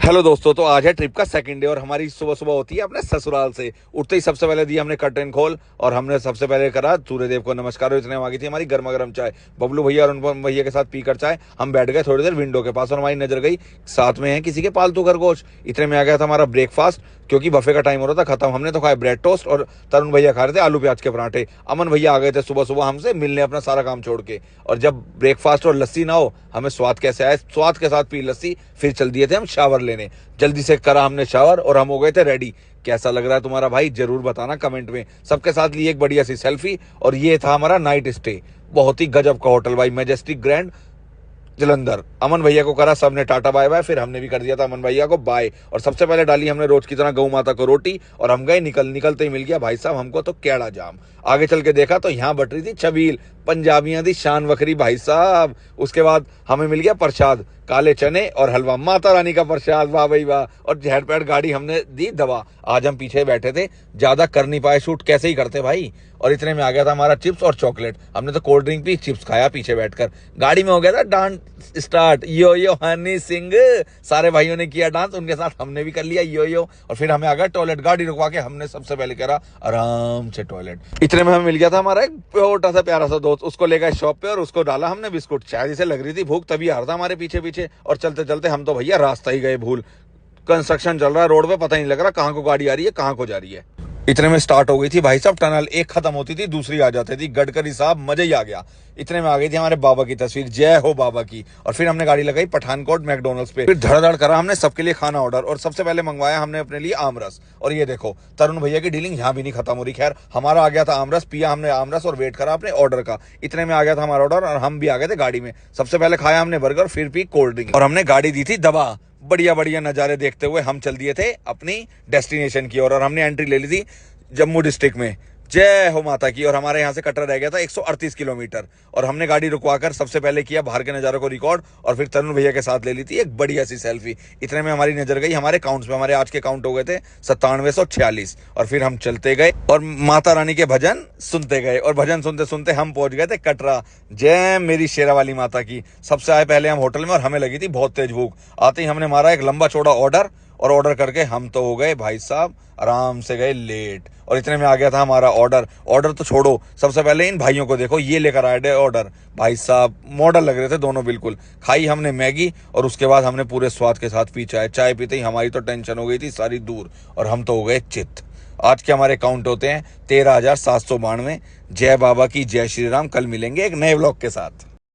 Hello दोस्तों, तो आज है ट्रिप का सेकंड डे और हमारी सुबह सुबह होती है अपने ससुराल से। उठते ही सबसे पहले दी हमने कर्टन खोल और हमने सबसे पहले करा सूर्यदेव को नमस्कार। और इतने में आ गई थी हमारी गर्मा गर्म चाय। बबलू भैया और उन भैया के साथ पीकर चाय हम बैठ गए थोड़ी देर विंडो के पास और हमारी नजर गई साथ में है किसी के पालतू खरगोश। इतने में आ गया था हमारा ब्रेकफास्ट, क्योंकि बफे का टाइम हो रहा था खत्म। हमने तो खाए ब्रेड टोस्ट और तरुण भैया खा रहे थे आलू प्याज के पराठे। अमन भैया आ गए थे सुबह सुबह हमसे मिलने अपना सारा काम छोड़ के। और जब ब्रेकफास्ट और लस्सी ना हो हमें स्वाद कैसे आए, स्वाद के साथ पी लस्सी। फिर चल दिए थे हम शावर लेने। जल्दी से करा हमने शावर और हम हो गए थे रेडी। कैसा लग रहा है तुम्हारा भाई जरूर बताना कमेंट में। सबके साथ ली एक बढ़िया सी सेल्फी और ये था हमारा नाइट स्टे। बहुत ही गजब का होटल भाई, मैजेस्टिक ग्रैंड जलंधर। अमन भैया को करा सबने टाटा बाय बाय, फिर हमने भी कर दिया था अमन भैया को बाय। और सबसे पहले डाली हमने रोज की तरह गौ माता को रोटी और हम गए निकलते ही मिल गया भाई साहब हमको तो केड़ा जाम। आगे चल के देखा तो यहाँ बट रही थी छबील, पंजाबियां दी शान वखरी भाई साहब। उसके बाद हमें मिल गया प्रसाद, काले चने और हलवा, माता रानी का प्रसाद, वाह भाई वाह। और झैट पैट गाड़ी हमने दी दवा। आज हम पीछे बैठे थे, ज्यादा कर नहीं पाए शूट, कैसे ही करते भाई। और इतने में आ गया था हमारा चिप्स और चॉकलेट। हमने तो कोल्ड ड्रिंक पी, चिप्स खाया पीछे बैठकर। गाड़ी में हो गया था डांस स्टार्ट, यो यो हनी सिंह। सारे भाइयों ने किया डांस, उनके साथ हमने भी कर लिया यो यो। और फिर हमें आ गया टॉयलेट। गाड़ी रुकवा के हमने सबसे पहले करा आराम से टॉयलेट। इतने में हमें मिल गया था हमारा एक छोटा सा प्यारा सा दोस्त, उसको ले गए शॉप पे और उसको डाला हमने बिस्कुट। शायद इसे लग रही थी भूख, तभी आ रहा था हमारे पीछे पीछे। और चलते चलते हम तो भैया रास्ता ही गए भूल। कंस्ट्रक्शन चल रहा है रोड पे, पता ही नहीं लग रहा कहाँ को गाड़ी आ रही है कहाँ को जा रही है। इतने में स्टार्ट हो गई थी भाई साहब टनल, एक खत्म होती थी दूसरी आ जाती थी। गडकरी साहब मजा ही आ गया। इतने में आ गई थी हमारे बाबा की तस्वीर, जय हो बाबा की। और फिर हमने गाड़ी लगाई पठानकोट मैकडोनल्ड्स पे। फिर धड़ाधड़ करा हमने सबके लिए खाना ऑर्डर और सबसे पहले मंगवाया हमने अपने लिए आमरस। और ये देखो तरुण भैया की डीलिंग यहाँ भी नहीं खत्म हो रही। खैर हमारा आ गया था आमरस, पिया हमने आमरस और वेट करा अपने ऑर्डर का। इतने में आ गया था हमारा ऑर्डर और हम भी आ गए थे गाड़ी में। सबसे पहले खाया हमने बर्गर, फिर पी कोल्ड ड्रिंक और हमने गाड़ी दी थी दबा। बढ़िया बढ़िया नजारे देखते हुए हम चल दिए थे अपनी डेस्टिनेशन की ओर। और हमने एंट्री ले ली थी जम्मू डिस्ट्रिक्ट में, जय हो माता की। और हमारे यहाँ से कटरा रह गया था 138 किलोमीटर। और हमने गाड़ी रुकवाकर सबसे पहले किया बाहर के नज़ारों को रिकॉर्ड और फिर तरुण भैया के साथ ले ली थी एक बढ़िया सी सेल्फी। इतने में हमारी नजर गई हमारे काउंट्स में, हमारे आज के काउंट हो गए थे 9746। और फिर हम चलते गए और माता रानी के भजन सुनते गए और भजन सुनते सुनते हम पहुंच गए थे कटरा। जय मेरी शेरा वाली माता की। सबसे आए पहले हम होटल में और हमें लगी थी बहुत तेज भूख। आते ही हमने मारा एक लंबा चौड़ा ऑर्डर और ऑर्डर करके हम तो हो गए भाई साहब आराम से गए लेट। और इतने में आ गया था हमारा ऑर्डर। ऑर्डर तो छोड़ो, सबसे पहले इन भाइयों को देखो, ये लेकर आए ऑर्डर। भाई साहब मॉडल लग रहे थे दोनों बिल्कुल। खाई हमने मैगी और उसके बाद हमने पूरे स्वाद के साथ पी चाय। चाय पीते ही हमारी तो टेंशन हो गई थी सारी दूर और हम तो हो गए चित। आज के हमारे काउंट होते हैं 13,792। जय बाबा की, जय श्री राम। कल मिलेंगे एक नए व्लॉग के साथ।